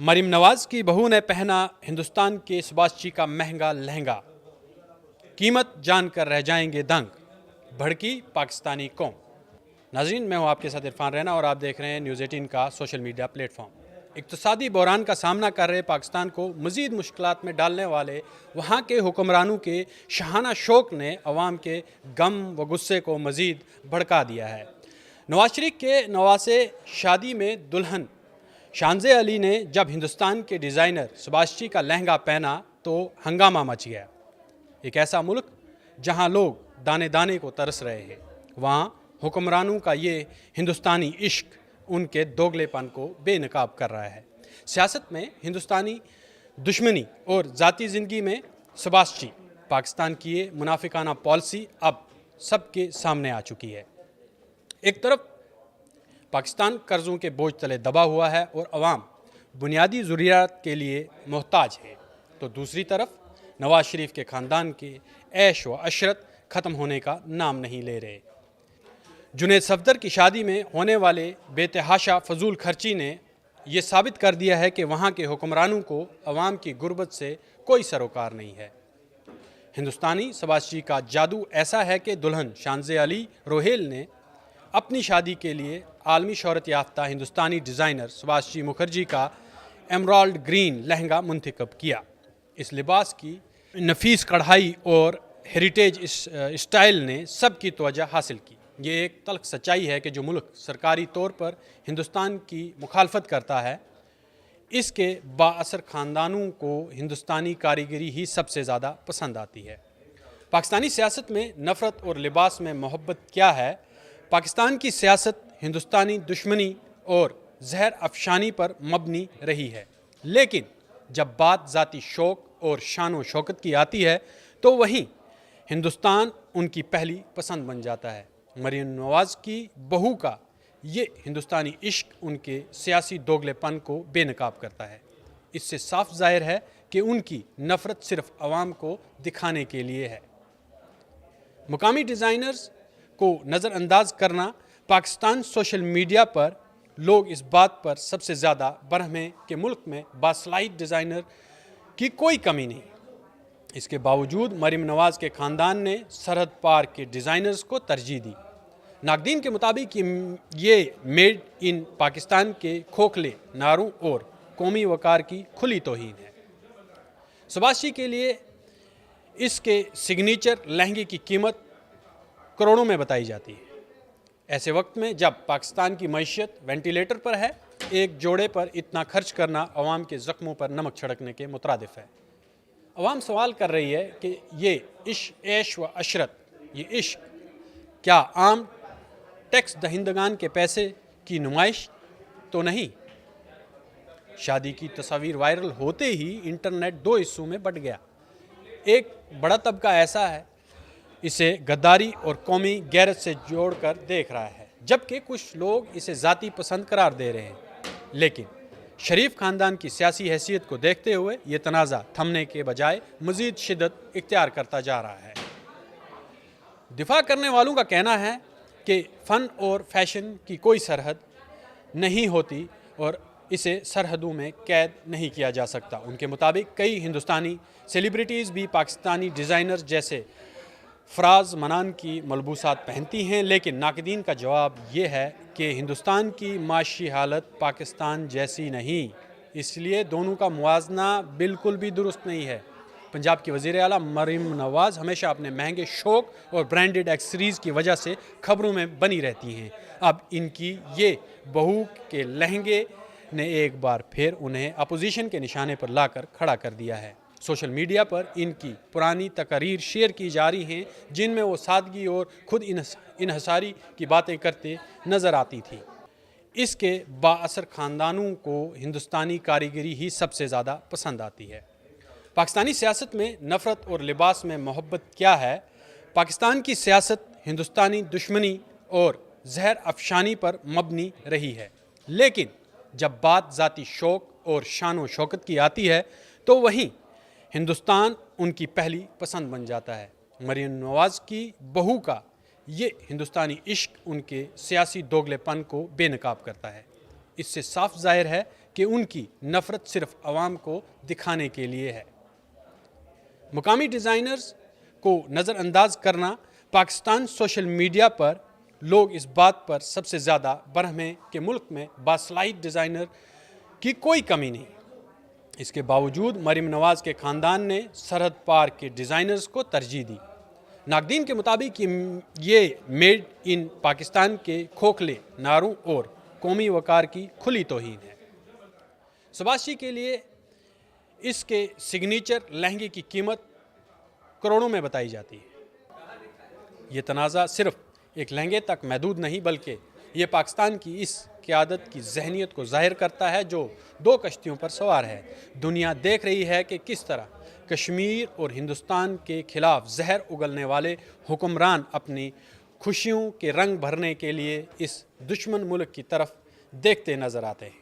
مریم نواز کی بہو نے پہنا ہندوستان کے سباشچی کا مہنگا لہنگا، قیمت جان کر رہ جائیں گے دنگ، بھڑکی پاکستانی قوم۔ ناظرین، میں ہوں آپ کے ساتھ عرفان رینا اور آپ دیکھ رہے ہیں نیوز 18 کا سوشل میڈیا پلیٹ فارم۔ اقتصادی بحران کا سامنا کر رہے پاکستان کو مزید مشکلات میں ڈالنے والے وہاں کے حکمرانوں کے شاہانہ شوق نے عوام کے غم و غصے کو مزید بھڑکا دیا ہے۔ نواز شریف کے نواسے شادی میں دلہن شانزے علی نے جب ہندوستان کے ڈیزائنر سباشچی کا لہنگا پہنا تو ہنگامہ مچ گیا۔ ایک ایسا ملک جہاں لوگ دانے دانے کو ترس رہے ہیں، وہاں حکمرانوں کا یہ ہندوستانی عشق ان کے دوگلے پن کو بے نقاب کر رہا ہے۔ سیاست میں ہندوستانی دشمنی اور ذاتی زندگی میں سباشچی پاکستان کی یہ منافقانہ پالیسی اب سب کے سامنے آ چکی ہے۔ ایک طرف پاکستان قرضوں کے بوجھ تلے دبا ہوا ہے اور عوام بنیادی ضروریات کے لیے محتاج ہے، تو دوسری طرف نواز شریف کے خاندان کے عیش و عشرت ختم ہونے کا نام نہیں لے رہے۔ جنید صفدر کی شادی میں ہونے والے بے تحاشا فضول خرچی نے یہ ثابت کر دیا ہے کہ وہاں کے حکمرانوں کو عوام کی غربت سے کوئی سروکار نہیں ہے۔ ہندوستانی سباشچی کا جادو ایسا ہے کہ دلہن شانزے علی روہیل نے اپنی شادی کے لیے عالمی شہرت یافتہ ہندوستانی ڈیزائنر سباشچی مکھرجی کا ایمرالڈ گرین لہنگا منتخب کیا۔ اس لباس کی نفیس کڑھائی اور ہیریٹیج اسٹائل نے سب کی توجہ حاصل کی۔ یہ ایک تلخ سچائی ہے کہ جو ملک سرکاری طور پر ہندوستان کی مخالفت کرتا ہے، اس کے بااثر خاندانوں کو ہندوستانی کاریگری ہی سب سے زیادہ پسند آتی ہے۔ پاکستانی سیاست میں نفرت اور لباس میں محبت کیا ہے؟ پاکستان کی سیاست ہندوستانی دشمنی اور زہر افشانی پر مبنی رہی ہے، لیکن جب بات ذاتی شوق اور شان و شوکت کی آتی ہے تو وہیں ہندوستان ان کی پہلی پسند بن جاتا ہے۔ مریم نواز کی بہو کا یہ ہندوستانی عشق ان کے سیاسی دوگلے پن کو بے نقاب کرتا ہے۔ اس سے صاف ظاہر ہے کہ ان کی نفرت صرف عوام کو دکھانے کے لیے ہے۔ مقامی ڈیزائنرز کو نظر انداز کرنا پاکستان سوشل میڈیا پر لوگ اس بات پر سب سے زیادہ برہم ہیں کہ ملک میں باصلاحیت ڈیزائنر کی کوئی کمی نہیں۔ اس کے باوجود مریم نواز کے خاندان نے سرحد پار کے ڈیزائنرز کو ترجیح دی۔ ناقدین کے مطابق یہ میڈ ان پاکستان کے کھوکھلے نعروں اور قومی وقار کی کھلی توہین ہے۔ سباشچی کے لیے اس کے سگنیچر لہنگے کی قیمت کروڑوں میں بتائی جاتی ہے۔ ایسے وقت میں جب پاکستان کی معیشت وینٹیلیٹر پر ہے، ایک جوڑے پر اتنا خرچ کرنا عوام کے زخموں پر نمک چھڑکنے کے مترادف ہے۔ عوام سوال کر رہی ہے کہ یہ عیش و عشرت، یہ عشق کیا عام ٹیکس دہندگان کے پیسے کی نمائش تو نہیں؟ شادی کی تصاویر وائرل ہوتے ہی انٹرنیٹ دو حصوں میں بٹ گیا۔ ایک بڑا طبقہ ایسا ہے اسے غداری اور قومی غیرت سے جوڑ کر دیکھ رہا ہے، جبکہ کچھ لوگ اسے ذاتی پسند قرار دے رہے ہیں۔ لیکن شریف خاندان کی سیاسی حیثیت کو دیکھتے ہوئے یہ تنازع تھمنے کے بجائے مزید شدت اختیار کرتا جا رہا ہے۔ دفاع کرنے والوں کا کہنا ہے کہ فن اور فیشن کی کوئی سرحد نہیں ہوتی اور اسے سرحدوں میں قید نہیں کیا جا سکتا۔ ان کے مطابق کئی ہندوستانی سیلیبریٹیز بھی پاکستانی ڈیزائنرز جیسے فراز منان کی ملبوسات پہنتی ہیں، لیکن ناقدین کا جواب یہ ہے کہ ہندوستان کی معاشی حالت پاکستان جیسی نہیں، اس لیے دونوں کا موازنہ بالکل بھی درست نہیں ہے۔ پنجاب کی وزیر اعلیٰ مریم نواز ہمیشہ اپنے مہنگے شوق اور برانڈڈ ایکسسریز کی وجہ سے خبروں میں بنی رہتی ہیں۔ اب ان کی یہ بہو کے لہنگے نے ایک بار پھر انہیں اپوزیشن کے نشانے پر لا کر کھڑا کر دیا ہے۔ سوشل میڈیا پر ان کی پرانی تقاریر شیئر کی جا رہی ہیں جن میں وہ سادگی اور خود انحصاری کی باتیں کرتے نظر آتی تھیں۔ اس کے بااثر خاندانوں کو ہندوستانی کاریگری ہی سب سے زیادہ پسند آتی ہے۔ پاکستانی سیاست میں نفرت اور لباس میں محبت کیا ہے؟ پاکستان کی سیاست ہندوستانی دشمنی اور زہر افشانی پر مبنی رہی ہے، لیکن جب بات ذاتی شوق اور شان و شوکت کی آتی ہے تو وہیں ہندوستان ان کی پہلی پسند بن جاتا ہے۔ مریم نواز کی بہو کا یہ ہندوستانی عشق ان کے سیاسی دوگلے پن کو بے نقاب کرتا ہے۔ اس سے صاف ظاہر ہے کہ ان کی نفرت صرف عوام کو دکھانے کے لیے ہے۔ مقامی ڈیزائنرز کو نظر انداز کرنا، پاکستان سوشل میڈیا پر لوگ اس بات پر سب سے زیادہ برہم ہیں کہ ملک میں باصلاحیت ڈیزائنر کی کوئی کمی نہیں۔ اس کے باوجود مریم نواز کے خاندان نے سرحد پار کے ڈیزائنرز کو ترجیح دی۔ ناقدین کے مطابق یہ میڈ ان پاکستان کے کھوکھلے نعروں اور قومی وقار کی کھلی توہین ہے۔ سباش جی کے لیے اس کے سگنیچر لہنگے کی قیمت کروڑوں میں بتائی جاتی ہے۔ یہ تنازع صرف ایک لہنگے تک محدود نہیں بلکہ یہ پاکستان کی اس قیادت کی ذہنیت کو ظاہر کرتا ہے جو دو کشتیوں پر سوار ہے۔ دنیا دیکھ رہی ہے کہ کس طرح کشمیر اور ہندوستان کے خلاف زہر اگلنے والے حکمران اپنی خوشیوں کے رنگ بھرنے کے لیے اس دشمن ملک کی طرف دیکھتے نظر آتے ہیں۔